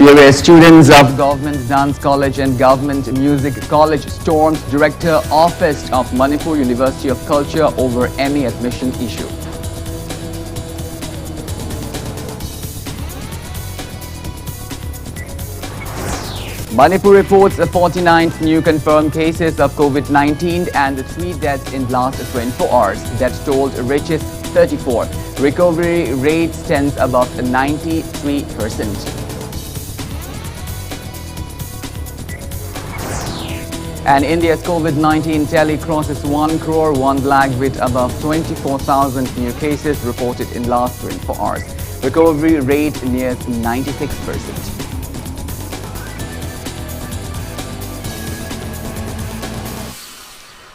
Furious students of Government Dance College and Government Music College stormed Director Office of Manipur University of Culture over MA admission issue. Manipur reports 49 new confirmed cases of COVID-19 and 3 deaths in last 24 hours. Death toll reaches 34. Recovery rate stands above 93%. And India's COVID-19 tally crosses 1 crore 1 lakh with above 24,000 new cases reported in last 24 hours. Recovery rate nears 96%.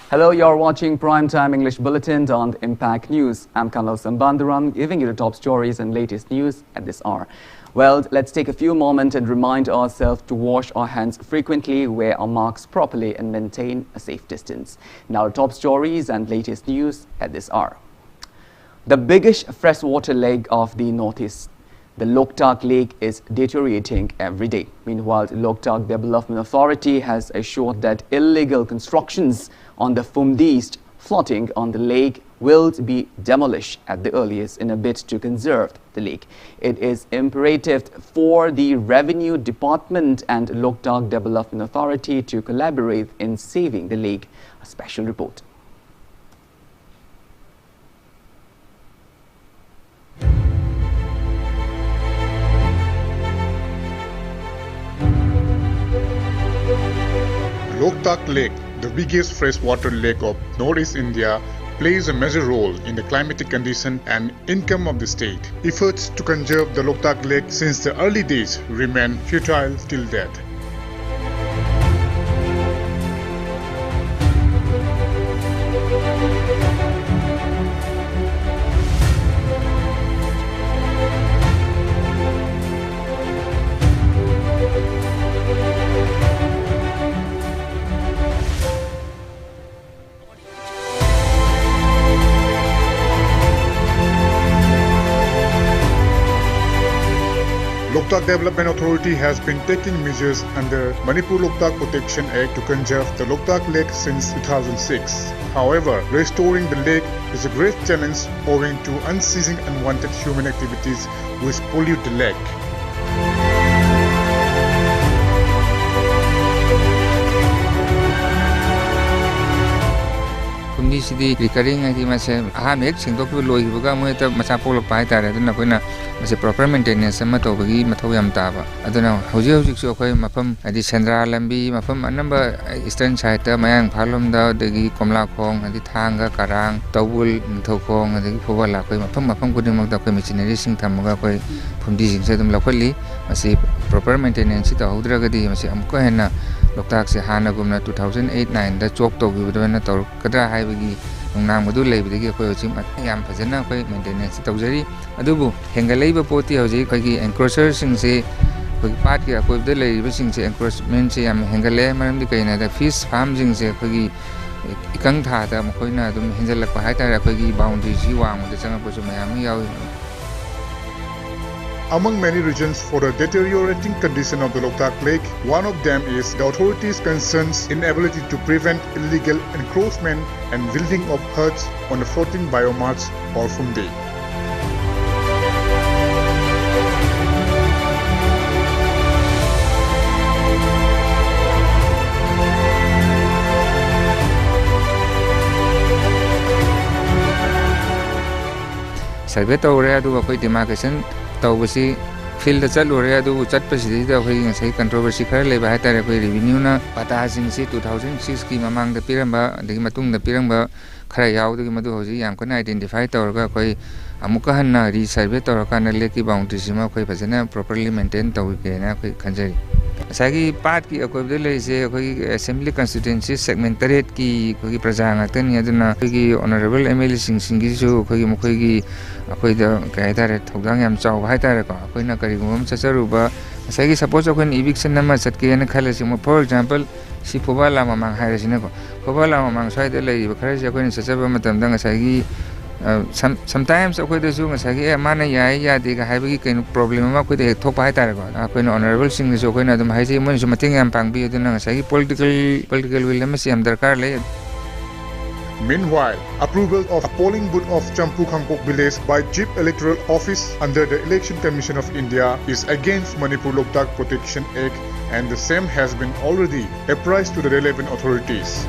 Hello, you're watching Primetime English Bulletin on Impact News. I'm KANEL SHAMBANDURAM, giving you the top stories and latest news at this hour. Well, let's take a few moments and remind ourselves to wash our hands frequently, wear our masks properly and maintain a safe distance. Now, the top stories and latest news at this hour. The biggest freshwater lake of the Northeast, the Loktak Lake, is deteriorating every day. Meanwhile, the Loktak Development Authority has assured that illegal constructions on the Fumdist floating on the lake will be demolished at the earliest in a bid to conserve the lake. It is imperative for the Revenue Department and Loktak Development Authority to collaborate in saving the lake. A special report. Loktak Lake, the biggest freshwater lake of Northeast India, plays a major role in the climatic condition and income of the state. Efforts to conserve the Loktak Lake since the early days remain futile till death. Loktak Development Authority has been taking measures under Manipur Loktak Protection Act to conserve the Loktak Lake since 2006. However, restoring the lake is a great challenge owing to unceasing unwanted human activities which pollute the lake. Sidi recurring I think mase ahan ek singdok loi buga mo ta macha polok pai tare aduna koina mase proper maintenance ama to bagi mathau yam taba aduna hoji so koi mafam adi sendra lambi mafam anamba eastern side ta mayang phalom da degi komla khong adi thanga karang tawul thokong adi phobala koi mafam kuding mak da koi machinery sing thamaga koi phumdi sing se dum lakhali mase proper maintenance ta hodra gadi mase amko henna Loktak se hana gumna 2008-9 da chok to gibdana tor kadra haibagi nang madu leibdagi koi ochim yam phajana koi maintenance tawjari adubu hengalaiba poti hoji koi encroacher sing se koi part ki koi de leiba sing se encroachment se yam hengale maram di kaina da fish farm sing se koi ikang tha da koina dum henjalak pa haitara koi gi boundary ji wang da changa ko mayam yawi. Among many reasons for the deteriorating condition of the Loktak Lake, one of them is the authorities' concerns inability to prevent illegal encroachment and building of huts on the floating biomass or fumdi. Survey tawre adu koi demarcation tawbasi field da chalure adu chatpasi da koi ngai controversy khar leba haitare koi revenue na pata sing si 2006 ki mamang da piramba degi matung da piramba khara yaw degi madu hoji yam kana identify tawrga koi amuka hanna re survey tawrka na leki boundary sima koi phajana properly maintain tawge na koi khanjari asagi part ki akoi de le se koi assembly constituency segment 8 ki koi praja ngatan yaduna koi honorable MLA sing gi su koi mukoi gi akoi da kai tare thogdang yam chaw hai tare ko akoi na kari gum chacharuba asagi suppose akoi eviction nama chatke na khala si for example si phobala mamang hai rasina ko phobala mamang sai de le khara si akoi chachaba matam dang asagi sometimes akwai da su ngasai mana yayi yade ga haibagi kain problem ma akwai da thokpa hai tar ko akwai no honorable sing ne so akwai na dum haisi mon su mating yam pangbi aduna ngasai political will am siam darkar le. Meanwhile, approval of a polling booth of Champu Khangpok village by Chief Electoral Office under the Election Commission of India is against Manipur Loktak Protection Act, and the same has been already apprised to the relevant authorities.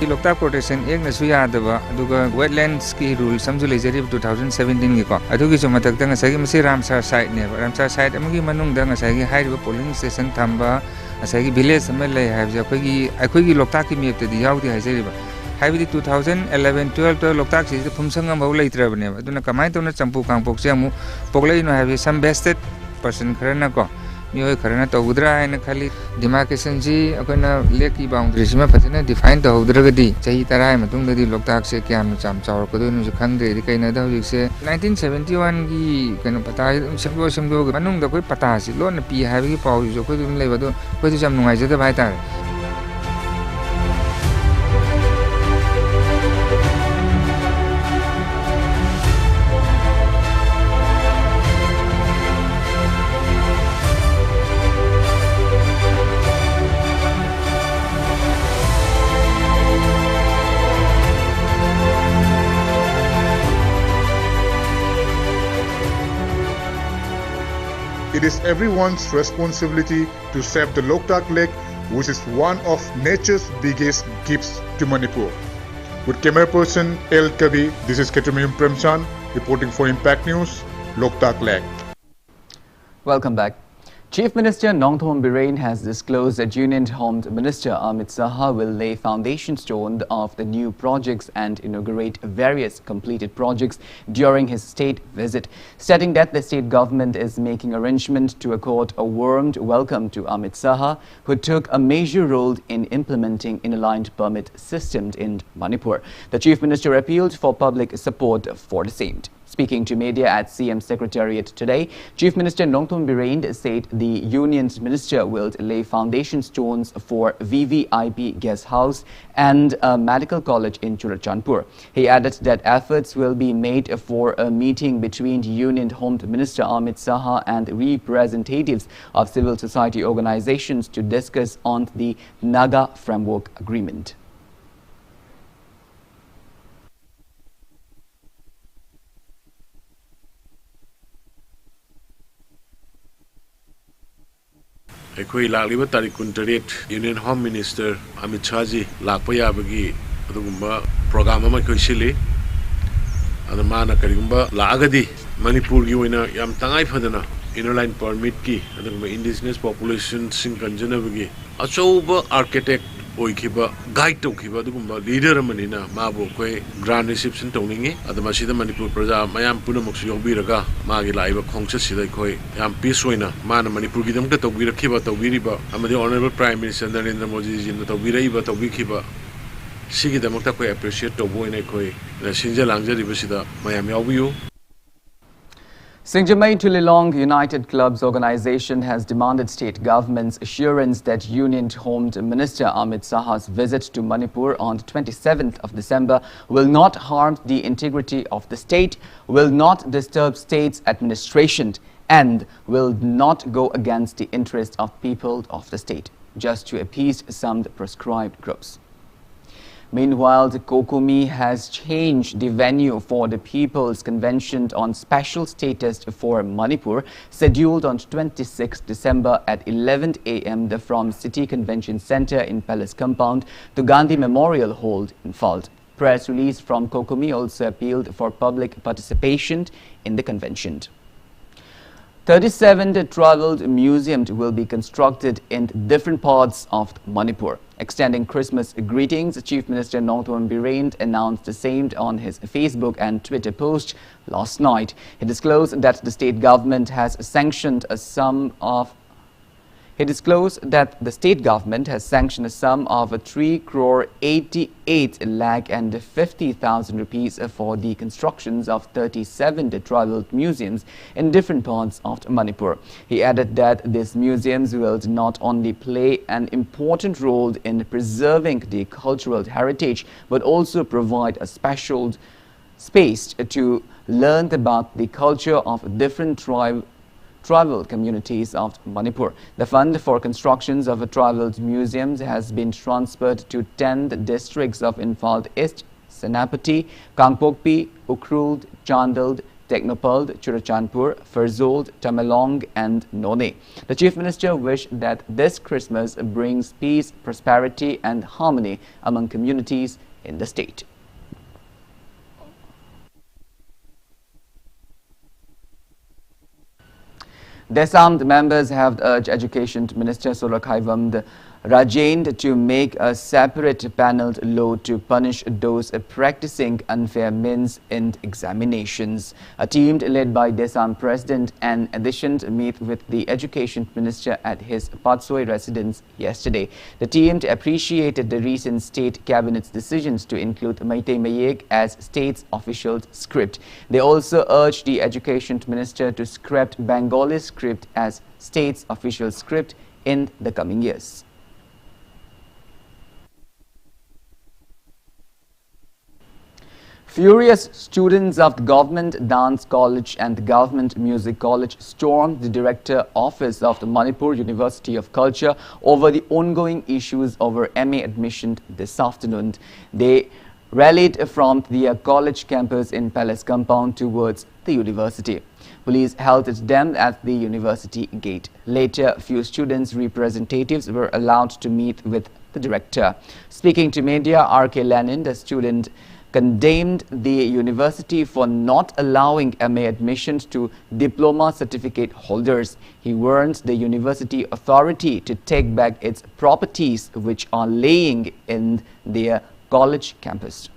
Loktak Protection Act na suya adaba aduga wetlands ki rule samju lejerib 2017 gi ko adugi so matak tang asagi masi Ramsar site ne Ramsar site amagi manung dang asagi haiba polling station thamba asagi village am le have akhoi gi Loktak ki map te di yaudi haijeriba haibidi 2011 12 to Loktak si phumsang am bau leitrab ne aduna kamai to na Champu Khangpok se amu poglei no have some vested person kharana ko Mio karena tahu udara ini kali demarcation ji apa na leki boundary sih macamnya define tahu udara gedi cahaya tarai matung dari Loktak se kya macam cawar kodo nu jukang dari kai na tahu jikse 1971 ki kena patah sembo manung dah koi patah sih lo na pi hari ki pau jo koi tu mulai batu koi tu jam nungai jatuh baik tar. It is everyone's responsibility to save the Loktak Lake, which is one of nature's biggest gifts to Manipur. With camera person El Kavi, this is Ketumium Premchan reporting for Impact News, Loktak Lake. Welcome back. Chief Minister Nongthom Birain has disclosed that Union Home Minister Amit Saha will lay foundation stone of the new projects and inaugurate various completed projects during his state visit, stating that the state government is making arrangements to accord a warm welcome to Amit Saha, who took a major role in implementing in-aligned permit system in Manipur. The Chief Minister appealed for public support for the same. Speaking to media at CM Secretariat today, Chief Minister Nongthom Birain said the Union's minister will lay foundation stones for VVIP guest house and a medical college in Churachandpur. He added that efforts will be made for a meeting between Union Home Minister Amit Saha and representatives of civil society organizations to discuss on the Naga Framework Agreement. Ekoi lakliba tarik kuntaret Union Home Minister Amit Shah ji lakpa yabagi adugumba program ama koi sili adamana karigumba lagadi Manipur gi oina yam tangai phadana inner-line permit ki adugumba indigenous population sing kanjana bagi achouba architect oikiba guide tokiba adugumba leader amanina mabu koi grand reception tawningi adama sida Manipur praja mayam punamuksu yobiraga magi laiba khongcha sida koi yam peace oina mana Manipur gi damka tawbirakhiba tawbiriba amadi honorable prime minister Narendra Modi ji na tawbiraiba tawbikhiba sigi damakta koi appreciate tobo ina koi sinja langjariba sida mayam yawiyu. Singjamai Tulilong United Clubs organization has demanded state government's assurance that Union Home Minister Amit Saha's visit to Manipur on the 27th of December will not harm the integrity of the state, will not disturb state's administration, and will not go against the interests of people of the state, just to appease some proscribed groups. Meanwhile, the Kokumi has changed the venue for the People's Convention on Special Status for Manipur, scheduled on 26 December at 11 a.m. from City Convention Center in Palace Compound to Gandhi Memorial Hall in Falt. Press release from Kokumi also appealed for public participation in the convention. 37 traveled museums will be constructed in different parts of Manipur. Extending Christmas greetings, Chief Minister Nongthom Birain announced the same on his Facebook and Twitter post last night. He disclosed that the state government has sanctioned a sum of He disclosed that the state government has sanctioned a sum of 3,88,50,000 rupees for the constructions of 37 tribal museums in different parts of Manipur. He added that these museums will not only play an important role in preserving the cultural heritage, but also provide a special space to learn about the culture of different tribal communities of Manipur. The fund for constructions of tribal museums has been transferred to 10 districts of Imphal East, Senapati, Kangpokpi, Ukhrul, Chandel, Technopal, Churachandpur, Ferzold, Tamelong and None. The Chief Minister wished that this Christmas brings peace, prosperity and harmony among communities in the state. Disarmed members have urged Education Minister Solakhaivam Rajain to make a separate panel law to punish those practicing unfair means in examinations. A team led by Disarmed President and addition met with the Education Minister at his Patsoi residence yesterday. The team appreciated the recent state cabinet's decisions to include Meitei Mayek as state's official script. They also urged the Education Minister to scrap Bengali script as state's official script in the coming years. Furious students of the Government Dance College and the Government Music College stormed the Director Office of the Manipur University of Culture over the ongoing issues over MA admission this afternoon. They rallied from the college campus in Palace Compound towards the university. Police halted them at the university gate. Later, few students' representatives were allowed to meet with the director. Speaking to media, R.K. Lenin, the student, condemned the university for not allowing MA admissions to diploma certificate holders. He warned the university authority to take back its properties which are laying in their college campus.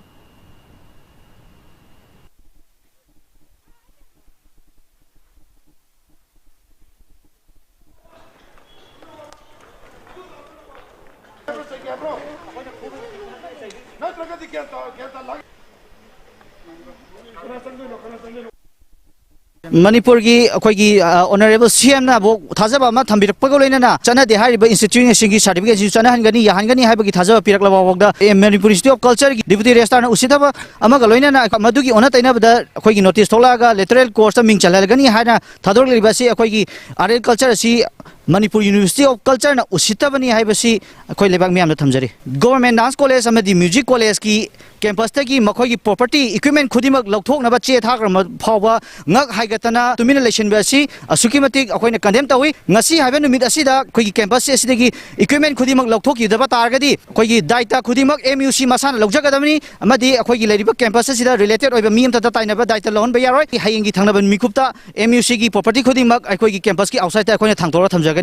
Manipur ki akhoi honorable CM na bo thajaba ma thambirap pago leina na chana de hariba institution singi certificate ju chana hangani yahangani haiba ki thajaba pirakla bawda Manipur Institute of Culture ki deputy registrar na usitaba amaga loina na madugi ona taina bada akhoi ki notice tholaga lateral course ming chalalgani haina thador liba si akhoi ki art culture si Manipur University of Culture na usitabani haibasi akhoi lebak miyam na thamjari government dance college amadi music college ki campus ta ki makhoi ki property equipment khudimak lokthok na ba che thakra phawa ngak haigatana tumina lection ba si asukimati akhoi na condemn tawi ngasi haiba numit asida akhoi ki campus se sidagi equipment khudimak lokthok ki daba targadi akhoi ki daita khudimak MUC masana lokjagadamni amadi akhoi ki leriba campus sida related oiba miyam ta taina ba daita lon ba yaroi hayengi thangnaban mikupta MUC ki property khudimak akhoi ki campus ki outside ta akhoi na thangtora thamja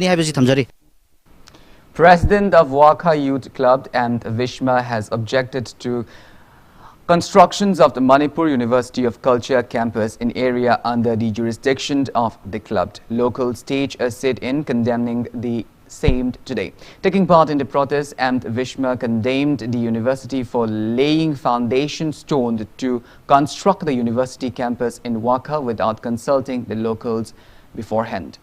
President of Wakha Youth Club and Vishma has objected to constructions of the Manipur University of Culture campus in area under the jurisdiction of the club. Local staged a sit-in condemning the same today. Taking part in the protest, Vishma condemned the university for laying foundation stone to construct the university campus in Wakha without consulting the locals beforehand.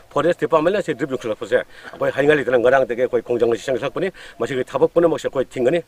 Forest Department se drip lukla pose koi haingali tan ngarang te koi kongjang si sang sakpani masi thabak puna mok se koi thingani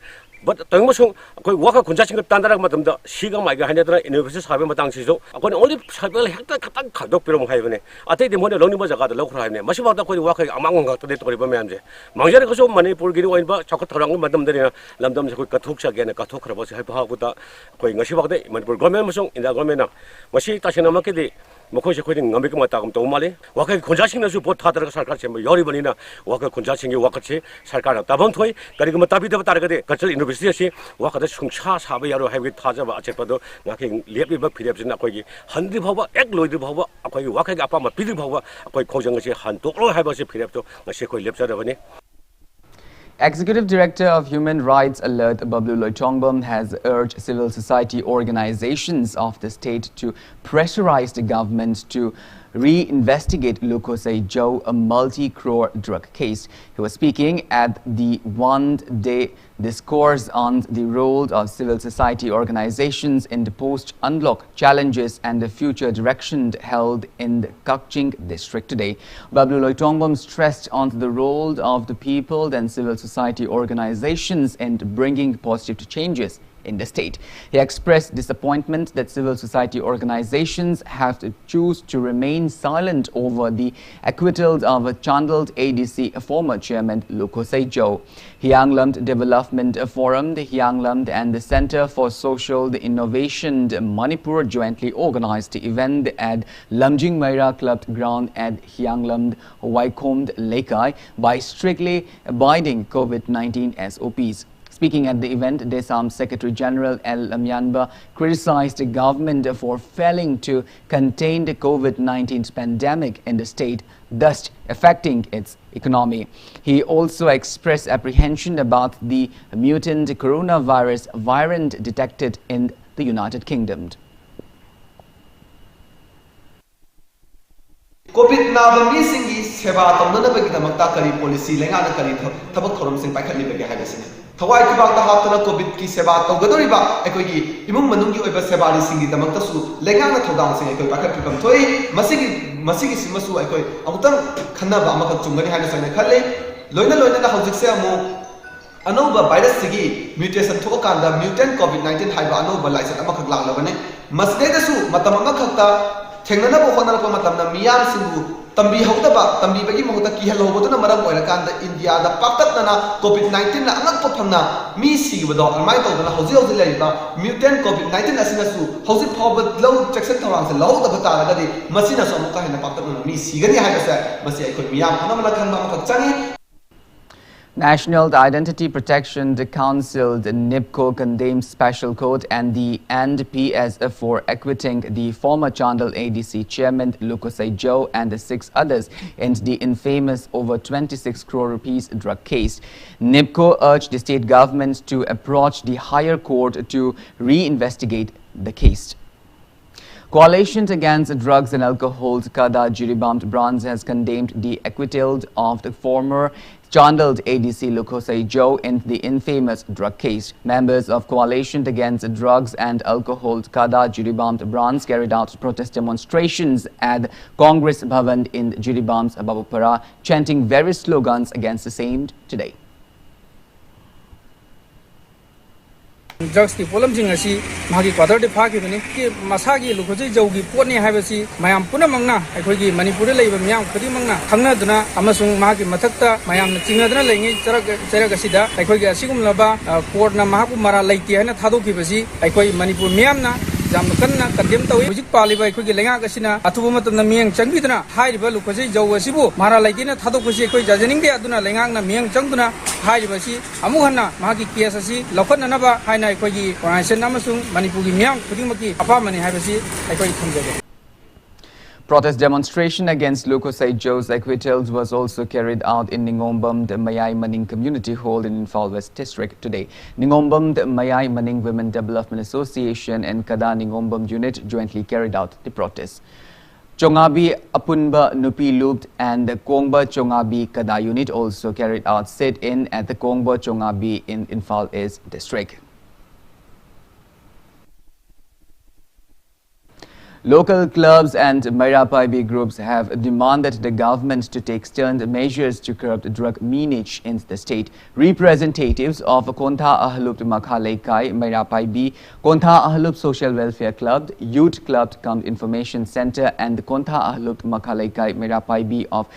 but tang sung koi waka kunja sing tandara matam da siga mai ga haina tan university sabe matang si so koi only sabe hekta khatang khadok pirom haibane atai de mone longni ba jaga da lokra haine masi ba da koi waka amang ga te tori ba me amje mangjare ko so Manipur gi oin ba chakot tharang matam de lamdam se koi kathuk sa gena kathuk khra ba se ha bu da koi ngasi ba de Manipur government musung inda government na masi tasena ma ke de Mokhosi khoi ngam bik mata kam to male waka khonja sing na su bot thadar ka sarkar sem yori bani na waka khonja sing waka che sarkar na tabang thoi kari ma tabi da tar ga de cultural university si waka da sungsa sabe yaro haibi thaja ba ache pado na ke lepi ba phirep sin akhoi gi handri bhawa ek loidri bhawa akhoi waka ga apa ma pidri bhawa akhoi khonjang se han tok lo haiba se phirep to se khoi lepsa da bani. Executive Director of Human Rights Alert, Bablu Loitongbam, has urged civil society organizations of the state to pressurize the government to reinvestigate Lukosai Joe, a multi-crore drug case. He was speaking at the one-day discourse on the role of civil society organizations in the post-unlock challenges and the future direction held in the Kakching district today. Bablu Loitongbam stressed on the role of the people and civil society organizations in bringing positive changes in the state. He expressed disappointment that civil society organizations have to choose to remain silent over the acquittals of a Chandled ADC former chairman Lukosai Joe. Hyanglam Development Forum, the Hyanglam and the Center for Social Innovation Manipur jointly organized the event at Lamjing Maira Club ground at Hyanglam Waikomd Lekai by strictly abiding COVID-19 SOPs. Speaking at the event, Desam Secretary General L. Myanba criticized the government for failing to contain the COVID-19 pandemic in the state, thus affecting its economy. He also expressed apprehension about the mutant coronavirus variant detected in the United Kingdom. COVID-19 singi seba tamnana bagi damakta kari policy lengana kari thabak thorom sing paikhat li bagi haibasini thawai tibak ta haptana COVID ki seba tawgadoriba ekoi gi imung manung gi oiba seba li singi damakta su lengana thodang sing ekoi paikhat pipam thoi masigi simasu ekoi amutang khanaba amakak chungani haina soina khalle loina na hojik se amu anova virus sigi mutation thokanda mutant COVID-19 haiba anova license amakak langlabane masde da su matam amakakta Tengana bohonal pamatamna miyam singu tambi haudaba tambi bagi mahuta ki hello boduna maram oirakanda India da paktatna COVID-19 na angak pophamna mi sigibado almai tawdana hauji leiba mutant COVID-19 asina su hauji phawba low section thawang se low da bata gadi masina so amuka hena paktatna mi sigani haibasa masi aikoi miyam hanamala khanba amakak changi. National Identity Protection Council, the NIPCO, condemns special court and the NPS for acquitting the former Chandal ADC chairman Lukosai Joe and the 6 others in the infamous over 26 crore rupees drug case. NIPCO urged the state government to approach the higher court to reinvestigate the case. Coalition Against Drugs and Alcohol, Kada Jiribam branch has condemned the acquittal of the former Chandled ADC Lukosai Joe in the infamous drug case. Members of Coalition Against Drugs and Alcohol, Kada Jiribam branch carried out protest demonstrations at Congress Bhavan in Jiribam's Babupara, chanting various slogans against the same today. Drugs ki polam jing asi magi quarter de pha ki bani ki masagi Lukosai Joe gi pot ni haibasi mayam puna mangna aikoi gi Manipur le leiba myam khudi mangna khangna duna amasung magi mathakta mayam chingna duna lengi chara sida aikoi gi asigum laba court na mahapu mara leiti hana thado ki basi aikoi Manipur myam na jam kanna condemn tawi hujik paliba aikoi gi lenga gasina athuba matamna miyang changbiduna hairiba Lukosai Joe asibu mara leiti na thado kusi aikoi jajaning de aduna lengang na miyang changduna hairiba si amu hanna magi case asi lokhan na ba haina Protest demonstration against Lukosai Joe's acquittals was also carried out in Ningombam, the Mayai Maning Community Hall in Infal West District today. Ningombam, the Mayai Maning Women Development Association and Kada Ningombam unit jointly carried out the protest. Chongabi Apunba Nupi Loop and the Kongba Chongabi Kada unit also carried out sit-in at the Kongba Chongabi in Infal East District. Local clubs and Mairapaibi groups have demanded the government to take stern measures to curb drug meanage in the state. Representatives of Kontha Ahlup Makhalaikai, Mairapaibi, Kontha Ahlup Social Welfare Club, Youth Club Cum Information Center and the Kontha Ahlup Makhalaikai, Mairapaibi of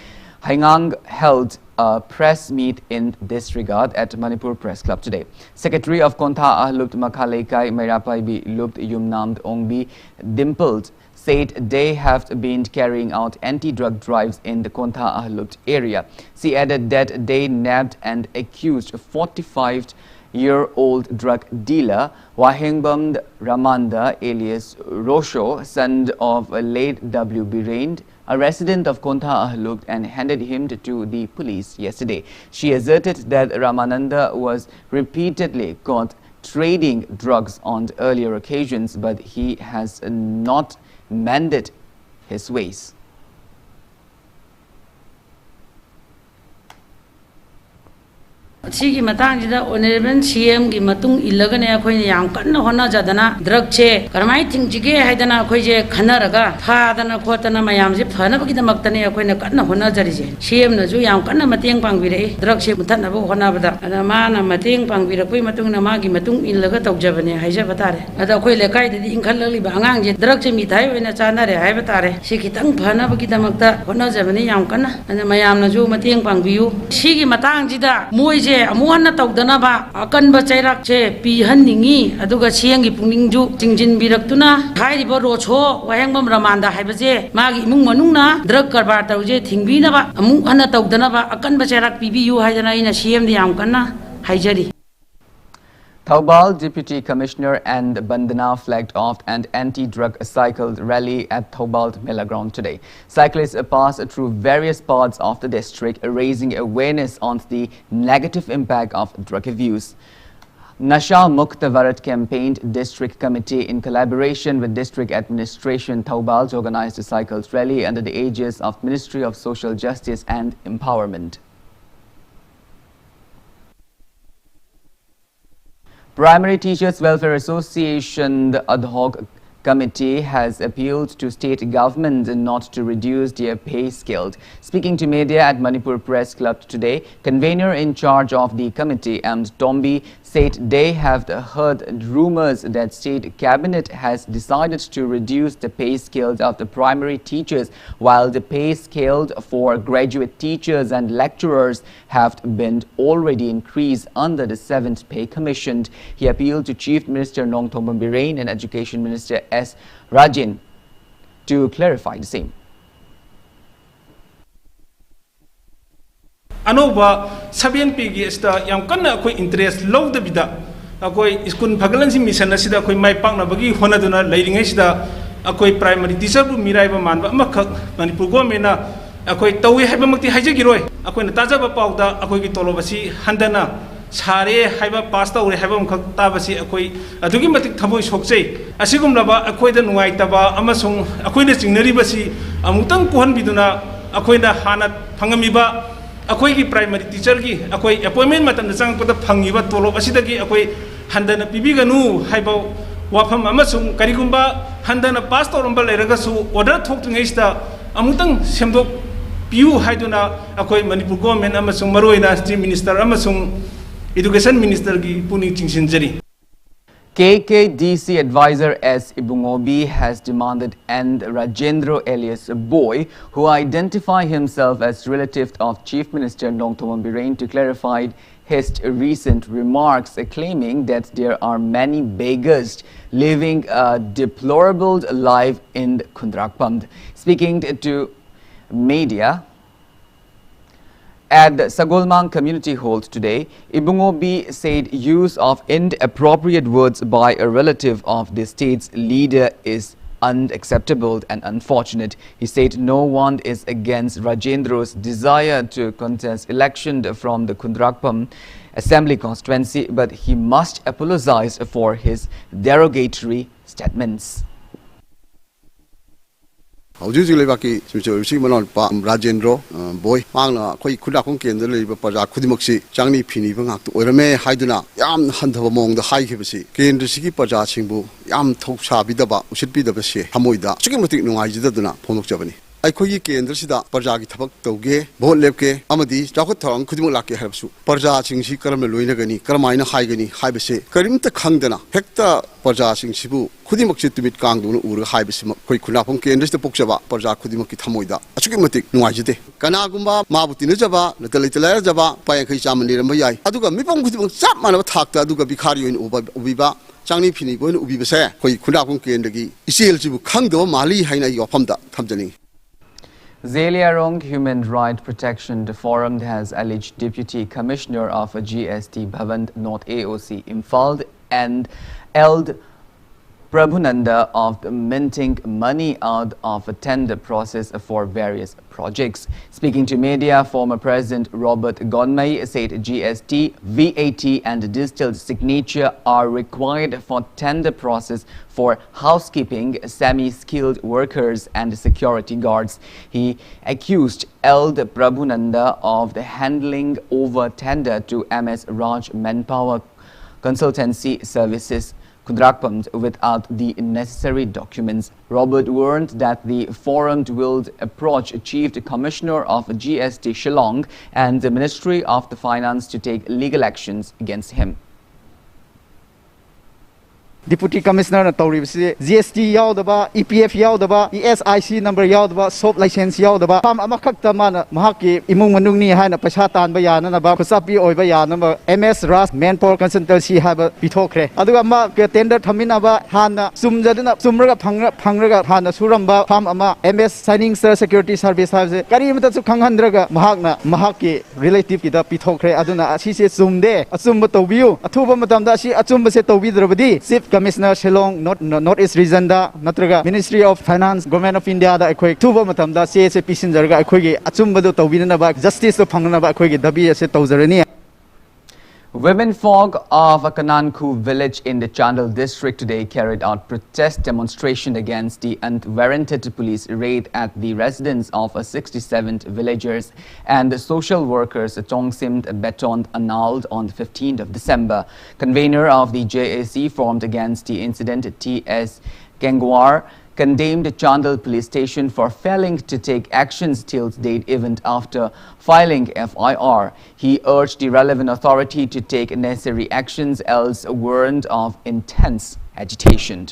Haingang held a press meet in this regard at Manipur Press Club today. Secretary of Kontha Ahlup Makhalaikai, Mairapaibi Lupt Yumnamd Ongbi Dimpled said they have been carrying out anti-drug drives in the Kontha Ahlup area. She added that they nabbed and accused a 45-year-old drug dealer Wahengbam Ramanda alias Rosho, son of late W. Birain, a resident of Kontha, looked and handed him to the police yesterday. She asserted that Ramananda was repeatedly caught trading drugs on earlier occasions, but he has not mended his ways. Sigi matang jida honorable CM gi matung illagane akhoi ne yam kanna hona jadana drug che karmai thing jige haidana akhoi je khanaraga phadana khotana mayam je phana bagi damaktane akhoi ne kanna hona jari je CM na ju yam kanna mateng pangbire drug che muthanna bu hona bada ana mana mateng pangbire koi matung na magi matung illaga tawjabane haija batare ada akhoi lekai de inkhallali ba angang je drug che mithai oina chana re hai batare si kitang phana bagi damakta hona jabane yam kanna ana mayam na ju mateng pangbiu sigi matang jida moi je amuhanna tawdanaba akanba chairak che pihanningi aduga siangi pungningju jingjin biraktuna hairiba rocho wahengbam ramanda haibaje magi imung manungna drug karbar tawje thingbinaba amu hanna tawdanaba akanba chairak pibiyu haidana ina CM diam kanna haijari. Thoubal Deputy Commissioner and Bandana flagged off an anti-drug cycle rally at Thoubal Mela Ground today. Cyclists passed through various parts of the district, raising awareness on the negative impact of drug abuse. Nasha Mukta Varat campaigned district committee in collaboration with district administration Thoubal organized a cycles rally under the aegis of Ministry of Social Justice and Empowerment. Primary Teachers Welfare Association, the ad hoc committee, has appealed to state governments not to reduce their pay scale. Speaking to media at Manipur Press Club today, convener in charge of the committee, M. Tombi, said they have heard rumors that state cabinet has decided to reduce the pay scales of the primary teachers, while the pay scale for graduate teachers and lecturers have been already increased under the 7th Pay Commission. He appealed to Chief Minister Nongthomban Birain and Education Minister S. Rajin to clarify the same. Anova 7P gi sta yam kanna koi interest low the bida akoi school phagalansi mission asida koi mai pakna bagi honaduna leiringai sida akoi primary teacher bu mirai ba manba amakak Manipur government na akoi tawi haiba makti haijagiroi akoi na tajaba pauda akoi gi tolobasi handana sare haiba pass tawre haiba mkhak tabasi akoi adugi matik thamoi sokchei asigumlaba akoi da nuai taba amasung akoi na chingnari basi amutang kuhan biduna akoi na hana phangamiba akoi ki primary teacher ki akoi appointment matam sang pada phangiba tolop asidagi akoi handana pibiganu haiba wafam amasung karigumba handana pass tawramba leraga su order thoktungai sta amutang semdok piu haiduna akoi Manipur government amasung maroina chief minister amasung education minister ki puni chingsinjari. KKDC advisor S. Ibungobi has demanded and Rajendra alias Boy, who identified himself as relative of Chief Minister Nongthomban Birain, to clarify his recent remarks, claiming that there are many beggars living a deplorable life in Kundrakpam. Speaking to media at the Sagolmang Community Hall today, Ibungobi said use of inappropriate words by a relative of the state's leader is unacceptable and unfortunate. He said no one is against Rajendra's desire to contest election from the Kundrakpam Assembly constituency, but he must apologize for his derogatory statements. Haujuji lebaki simsi manon pa Rajendra boy mangna khoi khuda khong ken de leba paja khudimaksi changni phini bangak to orame haiduna yam handhaba mong da hai khibasi ken risiki paja singbu yam thoksa bidaba usit bidaba se hamoida chukimati nungai jidaduna phonok jabani ꯑꯩꯈꯣꯏꯒꯤ ꯀꯦꯟꯗ꯭ꯔꯁꯤꯗ ꯄ꯭ꯔꯖꯥꯒꯤ ꯊꯕꯛ ꯇꯧꯒꯦ vote ꯂꯦꯞꯀꯦ ꯑꯃꯗꯤ ꯆꯥꯎꯈꯠ ꯊꯧꯔꯥꯡ ꯈꯨꯗꯤꯡꯃꯛ ꯂꯥꯛꯀꯦ ꯍꯥꯏꯕꯁꯨ ꯄ꯭ꯔꯖꯥꯁꯤꯡꯁꯤ ꯀꯔꯝꯅ ꯂꯣꯏꯅꯒꯅꯤ ꯀꯔꯝꯍꯥꯏꯅ ꯍꯥꯏꯒꯅꯤ ꯍꯥꯏꯕꯁꯦ ꯀꯔꯤꯝꯇ ꯈꯪꯗꯅ ꯍꯦꯛꯇ ꯄ꯭ꯔꯖꯥꯁꯤꯡꯁꯤꯕꯨ ꯈꯨꯗꯤꯡꯃꯛꯁꯦ ꯇꯨꯃꯤꯠ ꯀꯥꯡꯗꯨꯅ ꯎꯔꯒ ꯍꯥꯏꯕꯁꯤꯃꯛ ꯑꯩꯈꯣꯏ ꯈꯨꯟꯅꯥꯐꯝ ꯀꯦꯟꯗ꯭ꯔꯁꯤꯗ ꯄꯣꯛꯆꯕ ꯄ꯭ꯔꯖꯥ ꯈꯨꯗꯤꯡꯃꯛꯀꯤ ꯊꯃꯣꯏꯗ ꯑꯁꯨꯛꯀꯤ ꯃꯇꯤꯛ ꯅꯨꯡꯉꯥꯏꯖꯗꯦ ꯀꯅꯥꯒꯨꯝꯕ ꯃꯥꯕꯨ ꯇꯤꯟꯅꯖꯕ ꯅꯠꯇ ꯂꯩꯇ ꯂꯥꯏꯔꯖꯕ ꯄꯥꯌꯥꯡꯈꯩ ꯆꯥꯝꯃ ꯂꯩꯔꯝꯕ ꯌꯥꯏ ꯑꯗꯨꯒ ꯃꯤꯄꯨꯝ ꯈꯨꯗꯤꯡꯃꯛ ꯆꯞ ꯃꯥꯟꯅꯕ ꯊꯥꯛꯇ ꯑꯗꯨꯒ ꯕꯤꯈꯥꯔꯤ ꯑꯣꯏꯅ ꯎꯕꯤꯕ ꯆꯥꯡꯅꯤ ꯐꯤꯅꯤ ꯑꯣꯏꯅ ꯎꯕꯤꯕꯁꯦ ꯑꯩꯈꯣꯏ ꯈꯨꯟꯅꯥꯐꯝ ꯀꯦꯟꯗ꯭ꯔꯒꯤ ꯏꯆꯦꯜꯁꯤꯕꯨ ꯈꯪꯗꯕ ꯃꯥꯜꯂꯤ ꯍꯥꯏꯅ ꯑꯩꯒꯤ ꯋꯥꯐꯝꯗ ꯊꯝꯖꯅꯤꯡꯏ. Zeliarong Human Rights Protection Forum has alleged Deputy Commissioner of GST Bhavan North AOC Imphal and held Prabhunanda of minting money out of a tender process for various projects. Speaking to media, former President Robert Gonmei said GST, VAT and digital signature are required for tender process for housekeeping, semi-skilled workers and security guards. He accused Eld Prabhunanda of the handling over tender to MS Raj Manpower Consultancy Services Kudrakpam without the necessary documents. Robert warned that the forum will approach Chief Commissioner of GST Shillong and the Ministry of the Finance to take legal actions against him. Deputy Commissioner Tauribsi, GST Yaudaba, EPF Yaudaba, ESIC number Yaudaba, soap license Yaudaba, Pam Amakaktamana, Mahaki, Imung Manuni Hana Pashatan Bayana, Kusapi Obayana, MS Ras, Manpower Consultancy have a Pitokre. Adugama, tender Taminaba, Hana, Sumjadina, Sumraga Pangraga, Hana Suramba, Pam Ama, MS Signing Security Service has a Karimata Kangandraga, Mahagna, Mahaki, relative to the Pitokre, Aduna, she says Sumde, Asumbato view, Atuba Matamdashi, Atumbaseto Vidravadi, Sip Commissioner Shillong, Northeast Region da, Natraga, Ministry of Finance, Government of India da, Equate, Tuba Matamda, CSA Pissinjarga, Equate, Atsumba to Winaba, Justice of Panganaba, Equate, Dabi, Tozerania. Women folk of Kananku village in the Chandal district today carried out protest demonstration against the unwarranted police raid at the residence of 67 villagers and the social workers Tongsimt Betond annulled on the 15th of December. Convener of the JAC formed against the incident, T.S. Kengwar, condemned Chandal police station for failing to take actions till date even after filing FIR. He urged the relevant authority to take necessary actions, else warned of intense agitation.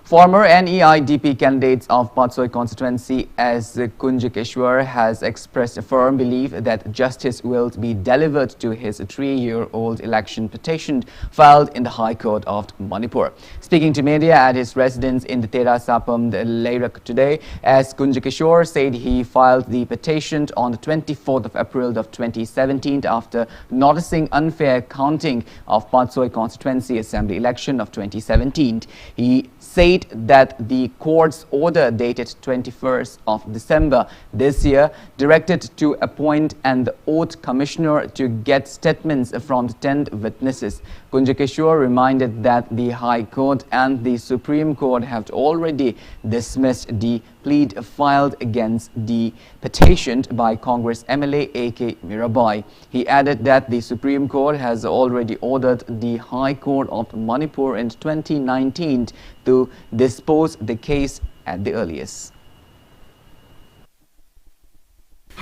Former NEIDP candidates of Patsoi constituency as Kunjakeshwar has expressed a firm belief that justice will be delivered to his 3-year-old election petition filed in the High Court of Manipur. Speaking to media at his residence in the Tera Sapam Leirak today, as Kunjakeshwar said he filed the petition on the 24th of April of 2017 after noticing unfair counting of Patsoi constituency assembly election of 2017. He said that the court's order dated 21st of December this year directed to appoint an oath commissioner to get statements from the 10 witnesses. Kunjakeshwar reminded that the High Court and the Supreme Court have already dismissed the plea filed against the petition by Congress MLA A.K. Mirabai. He added that the Supreme Court has already ordered the High Court of Manipur in 2019 to dispose the case at the earliest.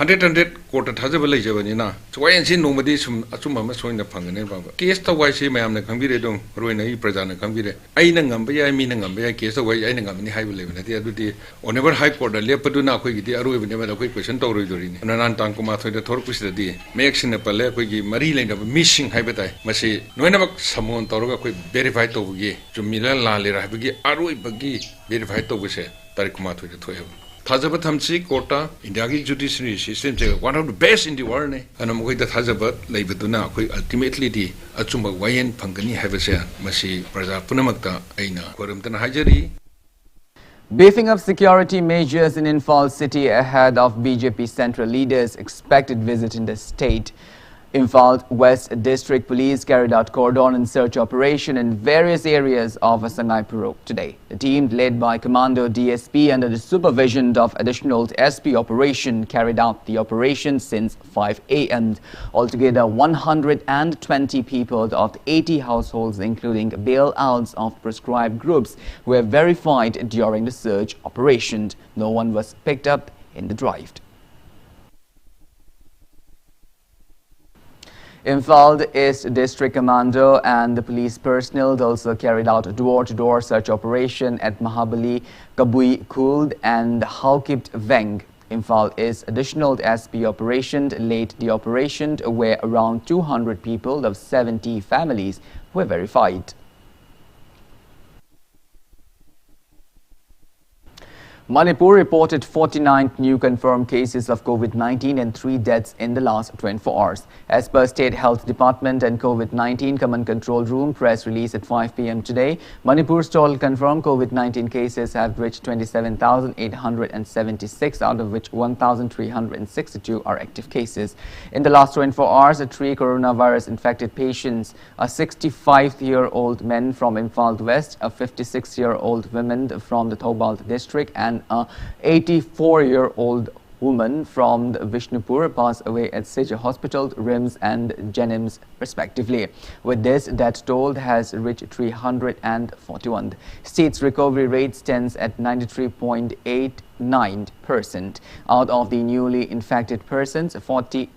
100 court थाजब लेजबनीना चोयनसी नोमदी सुम अचुम अम सोइन फंगने बाबा केस तवाइसे मयामने खंबिरे दं रोइना इ प्रजाने खंबिरे आइना ngamba याय मीना ngamba याय केस तवाइ आइना ngambनी हाइबो लेबनति अदुदि ओनेवर हाई कोर्ट लेपदुना अखोइगिदि अरोइबने मा अखोइ क्वेश्चन तौरोइदोरिनि ननान तांकुमा थोइदे थोरकुसिदि मेक्सिन पले अखोइगि मरी लेनब मिसिंग हाइबताइ मसी नोइनमक समोन तौरगा अखोइ वेरीफाई तौबुगी जुमिला लालेरा हाइबगी अरोइबगी वेरीफाई तौबसे तारिकुमा थोइदे थोयब Thajaba Thamsi Kota, Indiagi judiciary system, one of the best in the world. And I'm going to Thajaba, Labaduna, ultimately the Achumba Wayan Pangani Havasa, Masi, Praza Punamakta, Aina, Koramtan Hajari. Beefing up security measures in Imphal city ahead of BJP central leaders' expected visit in the state. Imphal West District Police carried out cordon and search operation in various areas of Sangai Purok today. The team, led by Commando DSP under the supervision of additional SP operation, carried out the operation since 5 a.m. Altogether, 120 people of 80 households, including bailouts of prescribed groups, were verified during the search operation. No one was picked up in the drive. Imphal East District Commando and the police personnel also carried out a door-to-door search operation at Mahabali, Kabui Kud and Haukip Veng. Imphal East additional SP operation led the operation where around 200 people of 70 families were verified. Manipur reported 49 new confirmed cases of COVID-19 and 3 deaths in the last 24 hours. As per State Health Department and COVID-19 Command Control Room press release at 5 p.m. today, Manipur's total confirmed COVID-19 cases have reached 27,876, out of which 1,362 are active cases. In the last 24 hours, 3 coronavirus infected patients, a 65-year-old man from Imphal West, a 56-year-old woman from the Thoubal district, and an 84-year-old woman from Vishnupur passed away at Sija Hospital, RIMS and Jenims respectively. With this, death toll has reached 341. State's recovery rate stands at 93.89%. Out of the newly infected persons, 48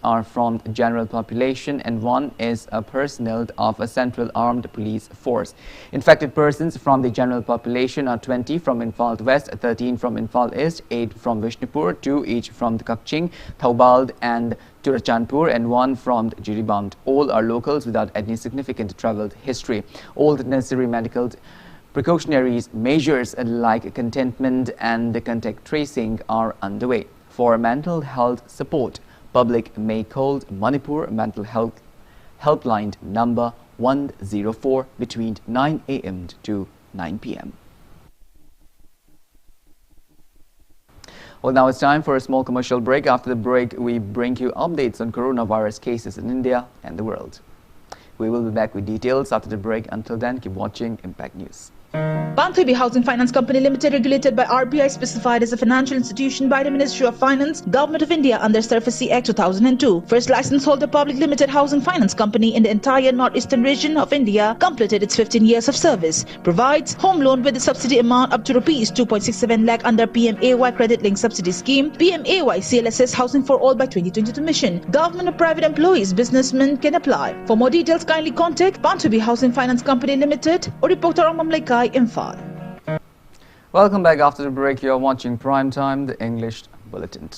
are from the general population and 1 is a personnel of a central armed police force. Infected persons from the general population are 20 from Imphal West, 13 from Imphal East, 8 from Vishnupur, 2 each from the Kakching, Thoubal and Churachandpur, and 1 from Jiriband. All are locals without any significant travel history. All the necessary medical precautionary measures like containment and contact tracing are underway. For mental health support, public may call Manipur Mental Health Helpline number 104 between 9 a.m. to 9 p.m. Well, now it's time for a small commercial break. After the break, we bring you updates on coronavirus cases in India and the world. We will be back with details after the break. Until then, keep watching Impact News. Banthubi Housing Finance Company Limited, regulated by RBI, specified as a financial institution by the Ministry of Finance, Government of India under SURFACE Act 2002. First license holder public limited housing finance company in the entire northeastern region of India, completed its 15 years of service. Provides home loan with the subsidy amount up to rupees 2.67 lakh under PMAY Credit Link Subsidy Scheme, PMAY CLSS Housing for All by 2022 mission. Government or private employees, businessmen can apply. For more details, kindly contact Banthubi Housing Finance Company Limited or reporter Mamlaikai Imphal. Welcome back after the break. You are watching Prime Time, the English Bulletin.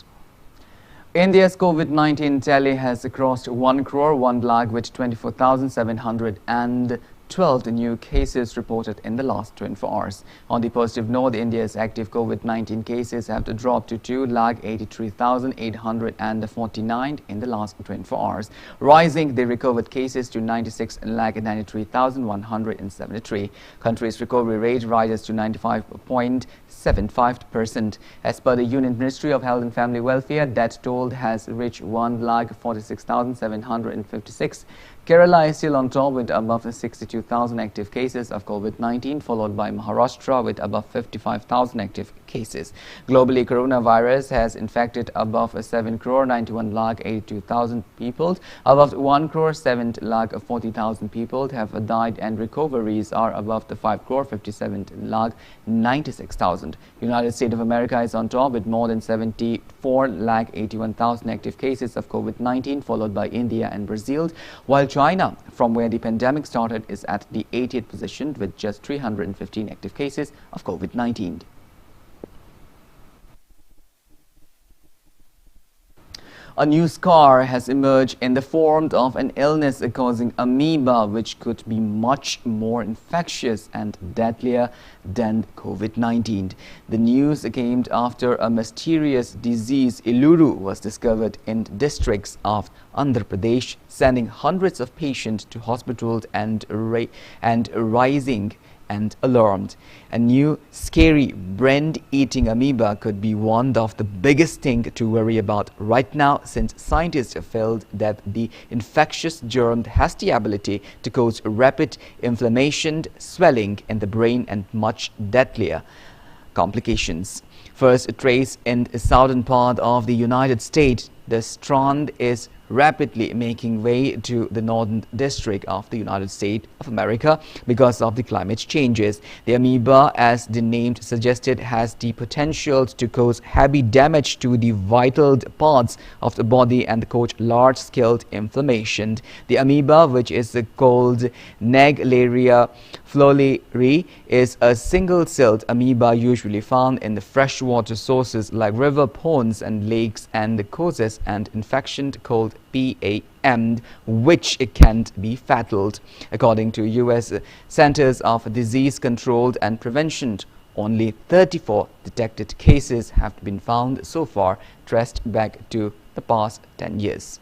India's COVID-19 tally has crossed 1 crore 1 lakh with 24,712 new cases reported in the last 24 hours. On the positive note, India's active COVID-19 cases have dropped to 2,83,849 in the last 24 hours, rising the recovered cases to 96,93,173. Country's recovery rate rises to 95.75%. As per the Union Ministry of Health and Family Welfare, death toll has reached 1,46,756. Kerala is still on top with above 62,000 active cases of COVID-19, followed by Maharashtra with above 55,000 active cases. Globally, coronavirus has infected above 7 crore 91 lakh 82,000 people. Above 1 crore 7 lakh 40,000 people have died, and recoveries are above the 5 crore 57 lakh 96,000. United States of America is on top with more than 74 lakh 81,000 active cases of COVID-19, followed by India and Brazil, while China, from where the pandemic started, is at the 80th position with just 315 active cases of COVID-19. A new scar has emerged in the form of an illness causing amoeba, which could be much more infectious and deadlier than COVID-19. The news came after a mysterious disease, Iluru, was discovered in districts of Andhra Pradesh, sending hundreds of patients to hospitals and rising and alarmed. A new scary brain-eating amoeba could be one of the biggest things to worry about right now, since scientists have felt that the infectious germ has the ability to cause rapid inflammation, swelling in the brain, and much deadlier complications. First traced in the southern part of the United States, the strand is rapidly making way to the northern district of the United States of America because of the climate changes. The amoeba, as the name suggested, has the potential to cause heavy damage to the vital parts of the body and cause large-scale inflammation. The amoeba, which is called Naegleria fowleri, is a single-celled amoeba usually found in the freshwater sources like river, ponds and lakes, and causes an infection called PAM, which can't be fatal. According to U.S. Centers of Disease Control and Prevention, only 34 detected cases have been found so far, traced back to the past 10 years.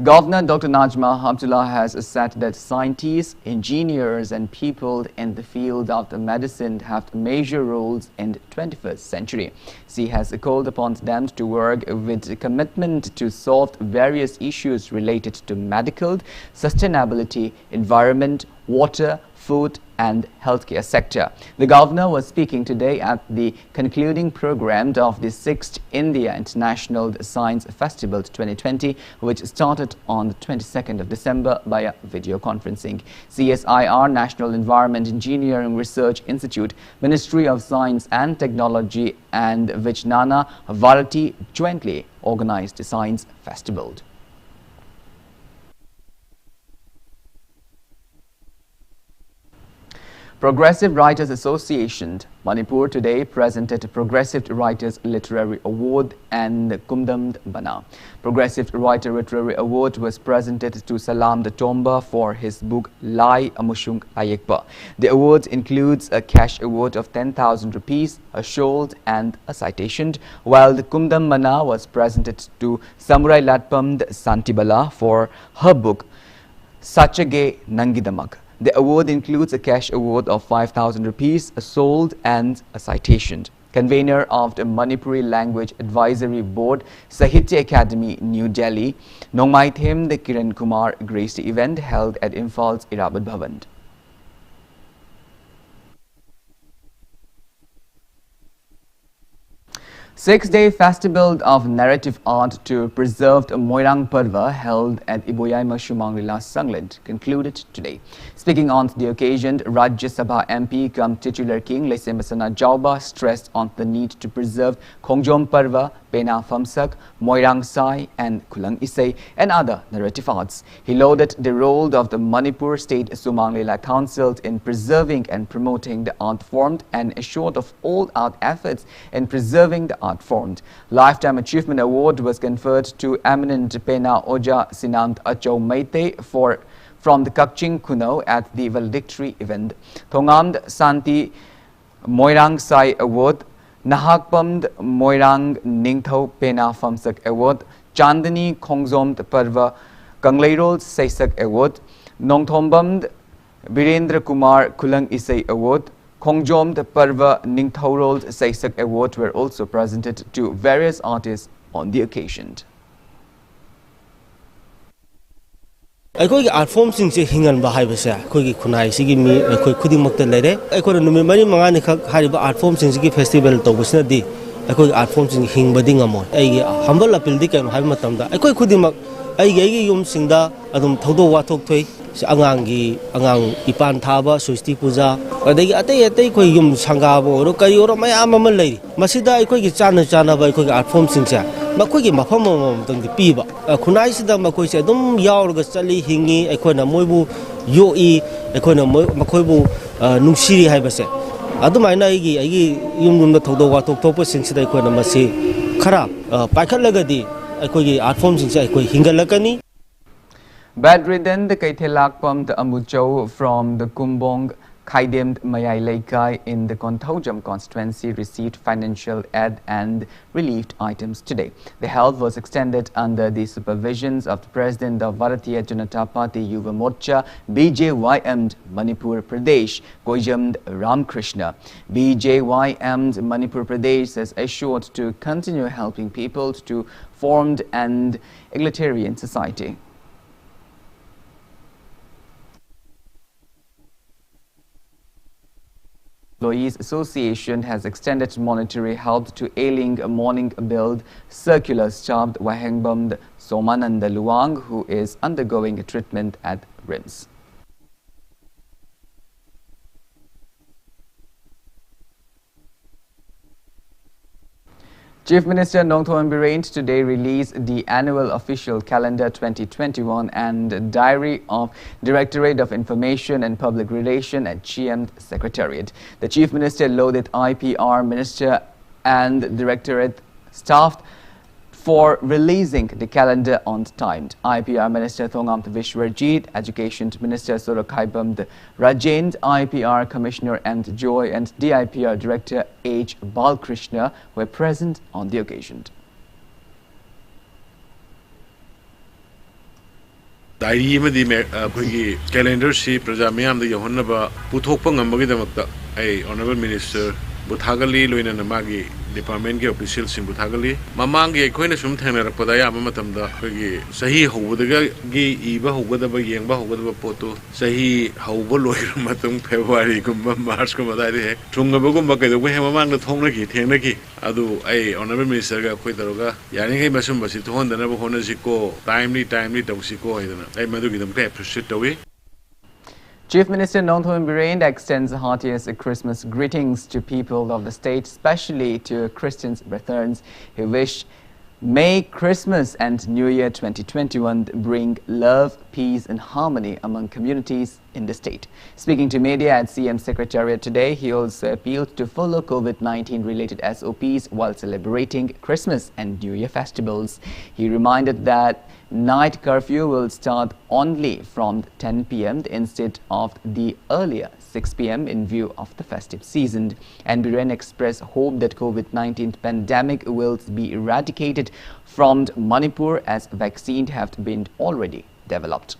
Governor Dr. Najma Hamdullah has said that scientists, engineers and people in the field of medicine have major roles in the 21st century. She has called upon them to work with commitment to solve various issues related to medical, sustainability, environment, water, food and healthcare sector. The governor was speaking today at the concluding program of the 6th India International Science Festival 2020, which started on the 22nd of December via video conferencing. CSIR, National Environment Engineering Research Institute, Ministry of Science and Technology and Vijnana Bharati jointly organized the Science Festival. Progressive Writers Association, Manipur today presented Progressive Writers Literary Award and Kumdam Bana. Progressive Writer Literary Award was presented to Salam the Tomba for his book Lai Amushung Ayekpa. The award includes a cash award of 10,000 rupees, a shawl and a citation, while the Kumdam Bana was presented to Samurai Latpamd Santibala for her book Sachage Nangidamak. The award includes a cash award of 5,000 rupees, a shawl and a citation. Convener of the Manipuri Language Advisory Board, Sahitya Academy, New Delhi, Nongmai Them, the Kiran Kumar graced the event held at Imphaal's Irabad Bhavan. Six-day festival of narrative art to preserve Moirang Parva held at Iboyai Shumangrila Sanglit concluded today. Speaking on the occasion, Rajya Sabha MP cum titular King Lesemasana Jauba stressed on the need to preserve Khongjom Parva, Pena Famsak, Moirang Sai and Kulang Isai and other narrative arts. He lauded the role of the Manipur State Sumangrila Council in preserving and promoting the art form and assured of all art efforts in preserving the art form. Lifetime Achievement Award was conferred to eminent Pena Oja Sinant Achau Maite from the Kakching Kuno at the valedictory event. Thongam Santi Moirang Sai Award, Nahakpamd Moirang Ningthau Pena Famsak Award, Chandani Khongzom Parva Kangleirol Saisak Award, Nongthombamd Birendra Kumar Kulang Isai Award, Khongjom Parva Ningthaurol Saisak Award were also presented to various artists on the occasion. ꯑꯩꯈꯣꯏꯒꯤ art ꯐꯣꯔꯝꯁꯤꯡꯁꯦ ꯍꯤꯡꯍꯟꯕ ꯍꯥꯏꯕꯁꯦ ꯑꯩꯈꯣꯏꯒꯤ ꯈꯨꯟꯅꯥꯏꯁꯤꯒꯤ ꯃꯤ ꯑꯩꯈꯣꯏ ꯈꯨꯗꯤꯡꯃꯛꯇ ꯂꯩꯔꯦ ꯑꯩꯈꯣꯏꯅ ꯅꯨꯃꯤꯠ ꯃꯔꯤ ꯃꯉꯥꯅꯤꯈꯛ ꯍꯥꯏꯔꯤꯕ ꯑꯥꯔꯠ ꯐꯣꯔꯝꯁꯤꯡꯁꯤꯒꯤ ꯐꯦꯁꯇꯤꯚꯦꯜ ꯇꯧꯕꯁꯤꯅꯗꯤ ꯑꯩꯈꯣꯏꯒꯤ ꯑꯥꯔꯠ ꯐꯣꯔꯝꯁꯤꯡ ꯍꯤꯡꯕꯗꯤ ꯉꯝꯃꯣꯏ ꯑꯩꯒꯤ ꯍꯝꯕꯜ ꯑꯄꯤꯜꯗꯤ ꯀꯩꯅꯣ ꯍꯥꯏꯕ ꯃꯇꯝꯗ ꯑꯩꯈꯣꯏ ꯈꯨꯗꯤꯡꯃꯛ ꯑꯩꯒꯤ ꯌꯨꯝꯁꯤꯡꯗ ꯑꯗꯨꯝ ꯊꯧꯗꯣꯛ ꯋꯥꯊꯣꯛ ꯊꯣꯛꯏ ꯑꯉꯥꯡ ꯏꯄꯥꯟ ꯊꯥꯕ ꯁ꯭ꯋꯁꯇꯤ ꯄꯨꯖꯥ ꯑꯗꯒꯤ ꯑꯇꯩ ꯑꯩꯈꯣꯏ ꯌꯨꯝ ꯁꯪꯒꯥꯕ ꯑꯣꯏꯔꯣ ꯀꯔꯤ ꯑꯣꯏꯔꯣ ꯃꯌꯥꯝ ꯑꯃ ꯂꯩꯔꯤ ꯃꯁꯤꯗ ꯑꯩꯈꯣꯏꯒꯤ ꯆꯥꯅꯕ ꯑꯩꯈꯣꯏꯒꯤ ꯑꯥꯔꯠ ꯐꯣꯔꯝꯁꯤꯡꯁꯦ ꯃꯈꯣꯏꯒꯤ ꯃꯐꯝ ꯑꯃꯃꯝꯇꯪꯗꯤ ꯄꯤꯕ ꯈꯨꯟꯅꯥꯏꯁꯤꯗ ꯃꯈꯣꯏꯁꯦ ꯑꯗꯨꯝ ꯌꯥꯎꯔꯒ ꯆꯠꯂꯤ ꯍꯤꯡꯉꯤ ꯑꯩꯈꯣꯏꯅ ꯃꯣꯏꯕꯨ ꯌꯣꯛꯏ ꯑꯩꯈꯣꯏꯅ ꯃꯈꯣꯏꯕꯨ ꯅꯨꯡꯁꯤꯔꯤ ꯍꯥꯏꯕꯁꯦ ꯑꯗꯨꯃꯥꯏꯅ ꯑꯩꯒꯤ ꯌꯨꯝꯗ ꯊꯧꯗꯣꯛ ꯋꯥꯊꯣꯛ ꯊꯣꯛꯄꯁꯤꯡꯁꯤꯗ ꯑꯩꯈꯣꯏꯅ ꯃꯁꯤ ꯈꯔ ꯄꯥꯏꯈꯠꯂꯒꯗꯤ ꯑꯩꯈꯣꯏꯒꯤ art ꯐꯣꯔꯝꯁꯤꯡꯁꯦ ꯑꯩꯈꯣই ꯍꯤꯡꯒꯠꯂꯛꯀꯅꯤ. Bedridden the Kaithelakpam the Amuchau from the Kumbong Kaidem Mayai Laikai in the Kontaujam constituency received financial aid and relieved items today. The help was extended under the supervisions of the President of Bharatiya Janata Party Yuva Morcha BJYM Manipur Pradesh, Koijam Ramkrishna. BJYM Manipur Pradesh is assured to continue helping people to formed and egalitarian society. Employees Association has extended monetary help to ailing morning build circular staffed Wahengbam Somananda Luang, who is undergoing treatment at RIMS. Chief Minister Nongthoen Bireen today released the annual official calendar 2021 and diary of Directorate of Information and Public Relations at GM Secretariat. The Chief Minister lauded IPR Minister and Directorate staff for releasing the calendar on time. IPR Minister Thongam Vishwarjit, Education Minister Sorokhaibam Rajend, IPR Commissioner and Joy and DIPR Director H. Balkrishna were present on the occasion. Diary amadi akhoi calendar si praja miyam da yohonnaba puthokpa ngambagidamata ai honorable minister buthagali loina namagi department ke official sing buthagali mamang ge khoina sum thengnarakpada ya matam da khoi sahi hobadaga gi iba hogadaba yengba hogadaba poto sahi hobo loira matum February gumba March gumba dai he thungaba gumba ke do he mamang da thongna ki thengna ki adu ai honorable minister ga khoi daroga yani ngai masum basi thondana bo hona siko timely tawsiko hedana ai madu gi dam ke appreciate tawi. Chief Minister Nonthoin Biren extends the heartiest Christmas greetings to people of the state, especially to Christians brethren. He wished, may Christmas and New Year 2021 bring love, peace and harmony among communities in the state. Speaking to media at CM Secretariat today, he also appealed to follow COVID-19 related SOPs while celebrating Christmas and New Year festivals. He reminded that night curfew will start only from 10 p.m. instead of the earlier 6 p.m. in view of the festive season. And Biren expressed hope that COVID-19 pandemic will be eradicated from Manipur as vaccines have been already developed.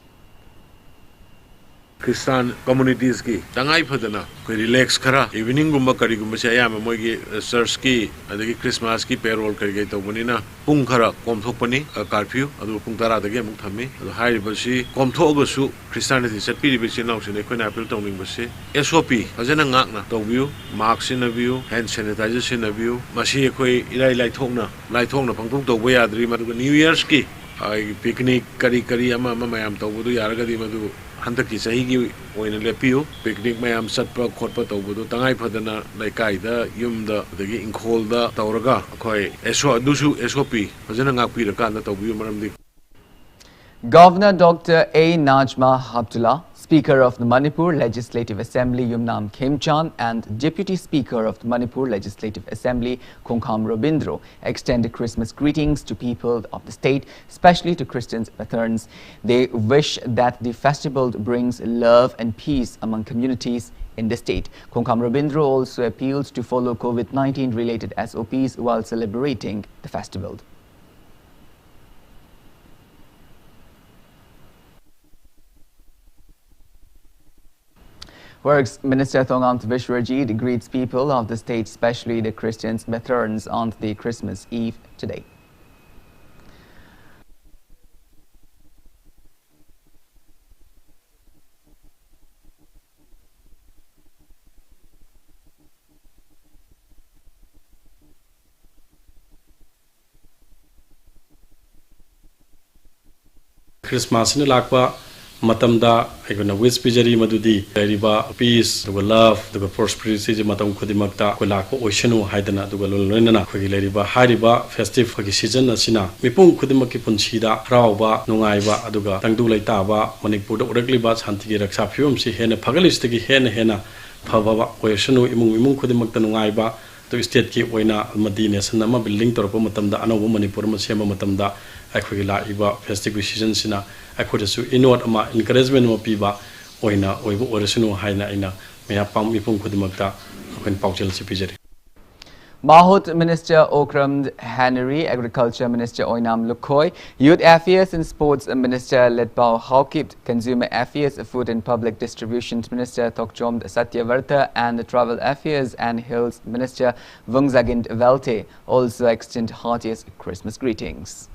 Christian communities ki tangai phadana koi relax khara evening gumba kari gumba se ayam moi gi church ki adagi Christmas ki payroll kari gai tawbani na pung khara komthokpani curfew adu pung 10 dagi amuk thammi adu hai basi komthogasu Christianity chatpiri bisi naw sine koina appeal tawning basi SOP fajana ngakna tawbiu mask sinabiu hand sanitizer sinabiu masi koi ilai lai thokna pangthok tawba yadri madu New Year's ki picnic kari ama mayam tawbudu yaragadi madu handaki sahi gi oina lepiu picnic mayam satpa khotpa tawbudu tangai phadana laikai da yumda dagi inkhol da tawraga khoi SOP fajana ngakpi ra kan da tawbiu maramdi. Governor Dr. A. Najma Abdullah, Speaker of the Manipur Legislative Assembly Yumnam Khemchan and Deputy Speaker of the Manipur Legislative Assembly Kongkham Robindro extended Christmas greetings to people of the state, especially to Christians brethren. They wish that the festival brings love and peace among communities in the state. Kongkham Robindro also appealed to follow COVID-19 related SOPs while celebrating the festival. Works Minister Thongam Vishwarjit greets people of the state, especially the Christians brethren, on the Christmas Eve today. Christmas ni lakwa matamda aiguna wish pijari madudi riba peace duga love duga prosperity je matam khodimakta ko lakwa oishanu haidana duga lolnana khogi leriba hariba festive khogi season asina mipung khodimakki punchida rawba nungaiba aduga tangdu laitaba manipur da urakliba shanti raksa phium si hena phagalistagi hena phaba oishanu imung khodimakta nungaiba to state ki oina almadi nation ama building torpa matamda anobu manipur ma sema matamda akhoi la iba festive season sina akhoi su inward ama encouragement ma piba oina oibu oresunu haina aina meya pam ipum khudimakta akhoi pauchel si pijari. Mahut Minister Okram Hannery, Agriculture Minister Oinam Lukhoi, Youth Affairs and Sports Minister Letbao Haukip, Consumer Affairs, Food and Public Distribution Minister Tokchom Satyavarta and Travel Affairs and Hills Minister Vungzagind Velte also extend heartiest Christmas greetings.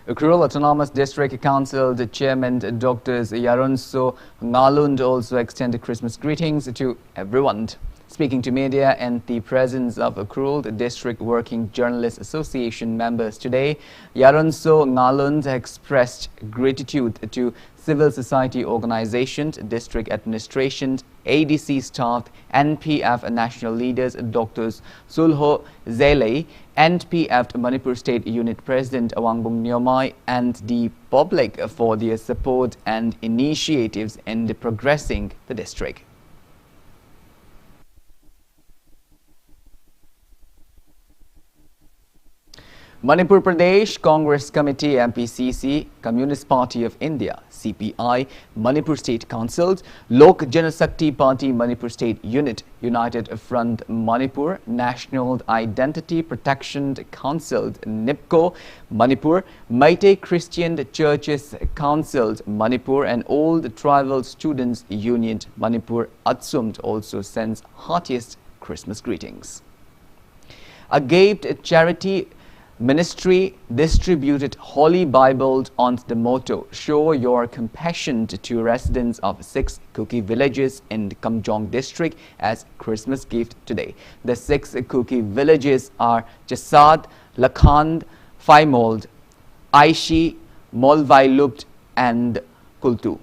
Ukrul Autonomous District Council, the Chairman Dr. Yarunso Ngalund also extended Christmas greetings to everyone. Speaking to media and the presence of Ukrul, the District Working Journalists Association members today, Yarunso Ngalund expressed gratitude to civil society organizations, district administrations, ADC staff, NPF national leaders, Dr. Sulho Zelei, NPF Manipur State Unit President Awangbong Nyomai, and the public for their support and initiatives in progressing the district. Manipur Pradesh Congress Committee MPCC, Communist Party of India CPI, Manipur State Councils, Lok Janashakti Party Manipur State Unit, United Front Manipur, National Identity Protection Council NIPCO Manipur, Meitei Christian Churches Council Manipur, and Old Tribal Students Union Manipur Atsumt also sends heartiest Christmas greetings. A gaped charity ministry distributed holy Bibles on the motto, "Show your compassion" to residents of 6 Kuki villages in the Kamjong district as Christmas gift today. The 6 Kuki villages are Jasad, Lakhand, Faimold, Aishi, Molvailupt and Kultu.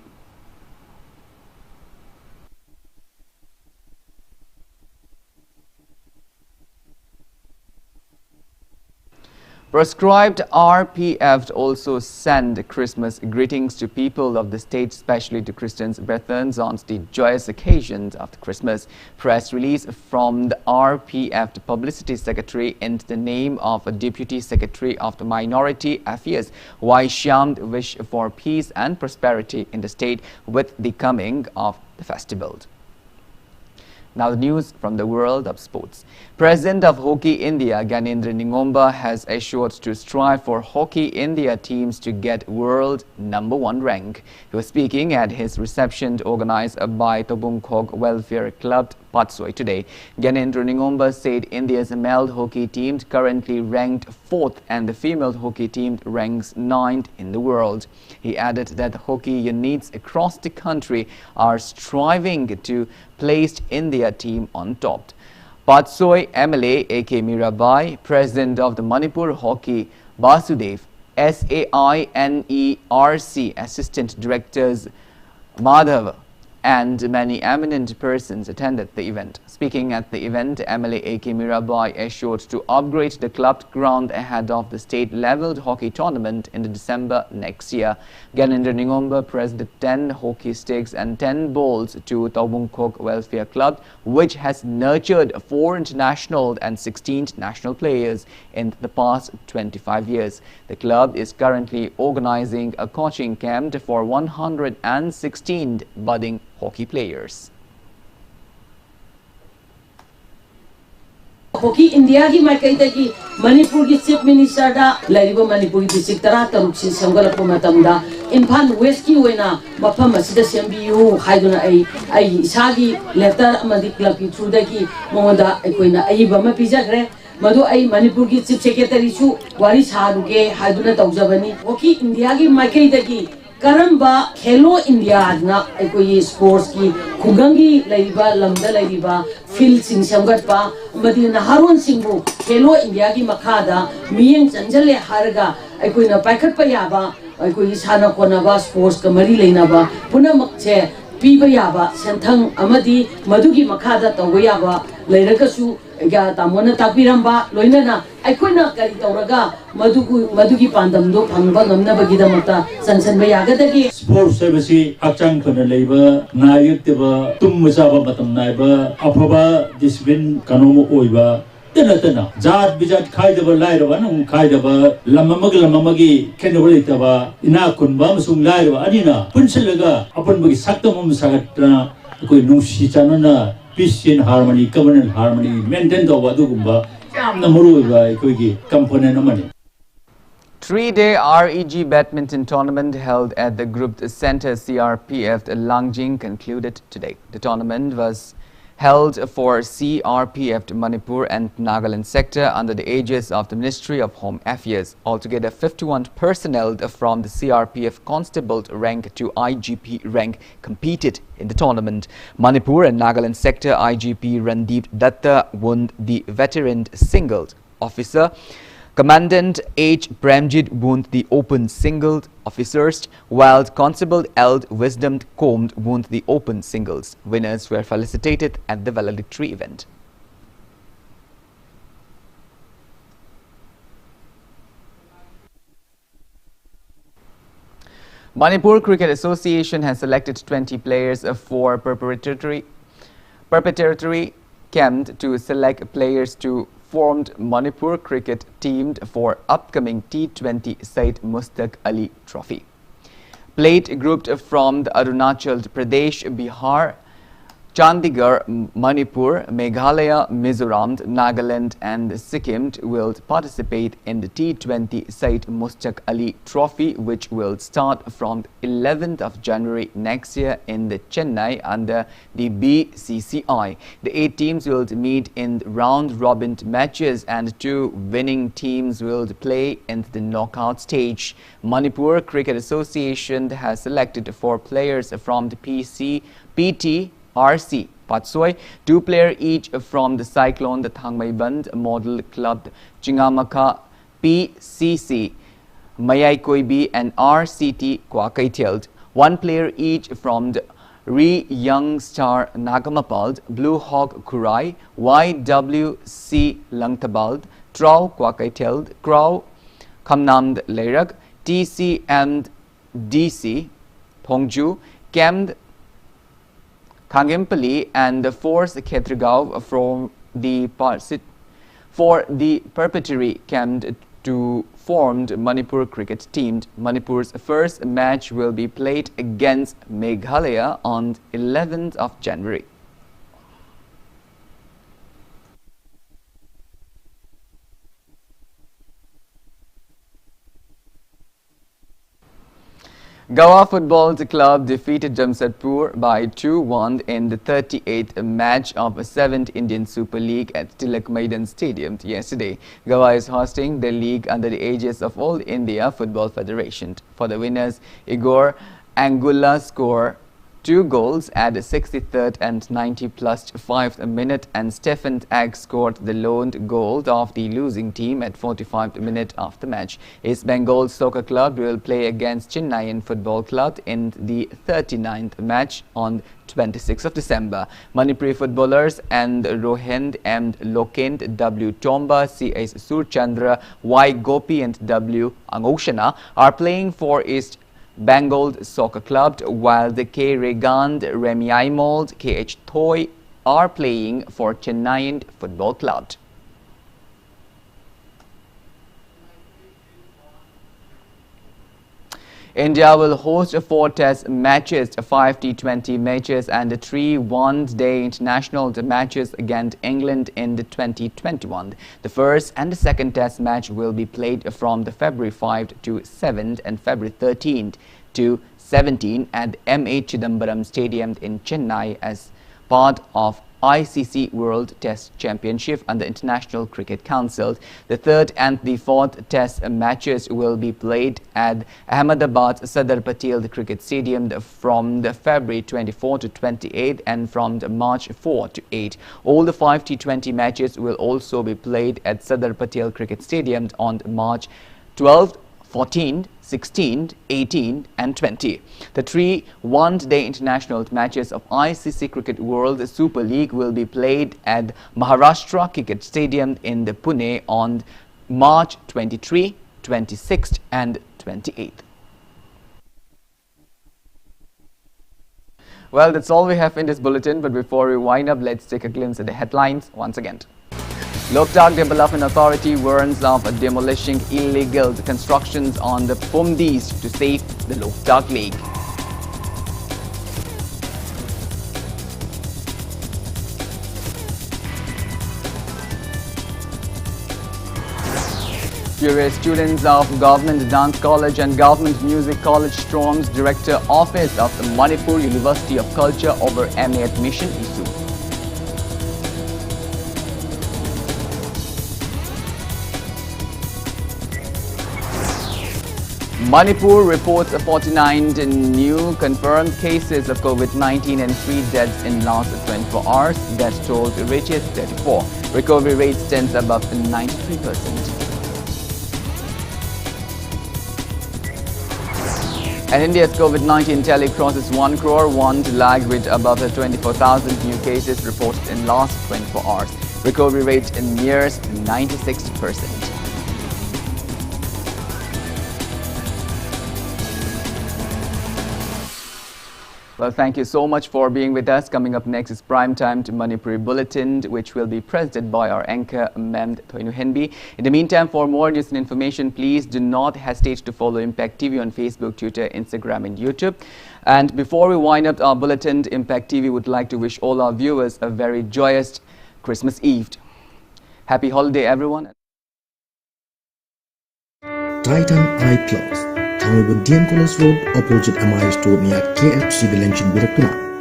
Proscribed RPF also send Christmas greetings to people of the state, especially to Christians brethren, on the joyous occasions of Christmas. Press release from the RPF Publicity Secretary in the name of a Deputy Secretary of the Minority Affairs, Y. Shyam, wish for peace and prosperity in the state with the coming of the festival. Now the news from the world of sports. President of Hockey India, Gyanendra Ningomba, has assured to strive for Hockey India teams to get world #1 rank. He was speaking at his reception organized by Tobungkhog Welfare Club, Patsoi today. Gyanendra Ningomba said India's male hockey team currently ranked 4th and the female hockey team ranks 9th in the world. He added that hockey units across the country are striving to place India team on top. Patsoi MLA A.K. Mirabai, President of the Manipur Hockey, Basudev, SAINERC Assistant Directors Madhav, and many eminent persons attended the event. Speaking at the event, MLA A.K. Mirabai assured to upgrade the club ground ahead of the state-level hockey tournament in December next year. Gyanendra Ningomba presented 10 hockey sticks and 10 balls to Tobungkhog Welfare Club, which has nurtured 4 international and 16 national players in the past 25 years. The club is currently organizing a coaching camp for 116 budding hockey players. Hockey India ki Maikaidagi Manipur ki Chief Minister da Lariba Manipur district tara taruk sin samgalakpa matamda Imphal West ki oina mafam asida sembiu haiduna ai isagi letter amadi club ki through da ki mongoda aikoina aiba ma pijagre madu ai Manipur ki Chief Secretary su wari saruge haiduna tawjabani Hockey India ki Maikaidagi Karamba Hello India na ekoi sports ki kugangi laiba lamda laiba field sing samgatpa madina harun singbu Hello India ki makhada miyeng chanjale harga ekoi na paikhatpa yaba ekoi sana konaba sports ka mari leinaba punamak che piba yaba senthang amadi madugi makhada tawga yaba leirakasu ga tamona tapiramba loinana aikoina kari tawraga madugi pandamdo phangba ngamna bagidamata sansanba yagadagi sports service akchang khona leiba nayukteba tummusaba matam naiba afaba discipline kanomo oiba tena jat bijat khaidaba lairaba nung khaidaba lamamagi kenobalitaba ina kunba musung lairaba anina punsilaga apunbagi saktamum sagatna koi nusi chanana peace and harmony, covenant harmony, maintain the Wadugumba, component of money. 3-day REG badminton tournament held at the Group Center CRPF Langjing concluded today. The tournament was held for CRPF Manipur and Nagaland sector under the aegis of the Ministry of Home Affairs. Altogether, 51 personnel from the CRPF constable rank to IGP rank competed in the tournament. Manipur and Nagaland sector IGP Randeep Datta won the veteran singled officer. Commandant H. Premjit won the Open Singles officers, while Constable L. Wisdom Combed won the Open Singles. Winners were felicitated at the valedictory event. Manipur Cricket Association has selected 20 players for preparatory camp to select players to formed Manipur cricket team for upcoming T20 Said Mustaq Ali Trophy. Played grouped from the Arunachal Pradesh, Bihar, Chandigarh, Manipur, Meghalaya, Mizoram, Nagaland and Sikkim will participate in the T20 Said Mustaq Ali Trophy, which will start from 11th of January next year in the Chennai under the BCCI. The 8 teams will meet in round-robin matches and 2 winning teams will play in the knockout stage. Manipur Cricket Association has selected 4 players from the PT RC Patsoi, 2 players each from the Cyclone, the Thangmaiband Model Club, Chingamaka, PCC, Mayai Koibi and RCT Kwakaitild, 1 player each from the Young Star Nagamapald, Blue Hawk Kurai, YWC Langtabald, Trau Kwakaitild, Krau Kamnamd Lerag, TC and DC Pongju, Kemd Kangempali and the Force Khetrigao for the preparatory camp to formed Manipur cricket team. Manipur's first match will be played against Meghalaya on 11th of January. Goa Football Club defeated Jamshedpur by 2-1 in the 38th match of 7th Indian Super League at Tilak Maidan Stadium yesterday. Goa is hosting the league under the aegis of All India Football Federation. For the winners, Igor Angula scored 2 goals at the 63rd and 90+5th minute, and Stephen Agg scored the lone goal of the losing team at 45th minute of the match. East Bengal Soccer Club will play against Chennai Football Club in the 39th match on 26th of December. Manipuri footballers and Rohind M. Lokend, W. Tomba, C.S. Surchandra, Y. Gopi and W. Angoshana are playing for East Bengal Soccer Club, while the K. Regand, Remy Aimold, K.H. Thoy are playing for Chennai Football Club. India will host 4 test matches, 5 T20 matches and 3 one-day international matches against England in the 2021. The first and the second test match will be played from the February 5th to 7th and February 13th to 17th at M.A. Chidambaram Stadium in Chennai as part of ICC World Test Championship and the International Cricket Council. The third and the fourth test matches will be played at Ahmedabad Sardar Patel Cricket Stadium from the February 24 to 28 and from the March 4 to 8. All the 5 T20 matches will also be played at Sardar Patel Cricket Stadium on March 12th, 14th, 16th, 18th and 20. The 3 one-day international matches of ICC Cricket World Super League will be played at Maharashtra Cricket Stadium in the Pune on March 23, 26th and 28th. Well, that's all we have in this bulletin, but before we wind up, let's take a glimpse at the headlines once again. Loktak Development Authority warns of demolishing illegal constructions on the Pumdis to save the Loktak Lake. Furious students of Government Dance College and Government Music College storms Director Office of the Manipur University of Culture over MA admission issue. Manipur reports 49 new confirmed cases of COVID-19 and 3 deaths in last 24 hours. Death toll reaches 34. Recovery rate stands above 93%. And India's COVID-19 tally crosses 1 crore, one to lag with above the 24,000 new cases reported in last 24 hours. Recovery rate in nears 96%. Well, thank you so much for being with us. Coming up next is Primetime to Manipuri Bulletin, which will be presented by our anchor, Mem Thoinu Henby. In the meantime, for more news and information, please do not hesitate to follow Impact TV on Facebook, Twitter, Instagram, and YouTube. And before we wind up our bulletin, Impact TV would like to wish all our viewers a very joyous Christmas Eve. Happy holiday, everyone. Titan Eye Plus, Tangabun Dian Kolas Road, opposite MI Store near KFC Village in Virakuna.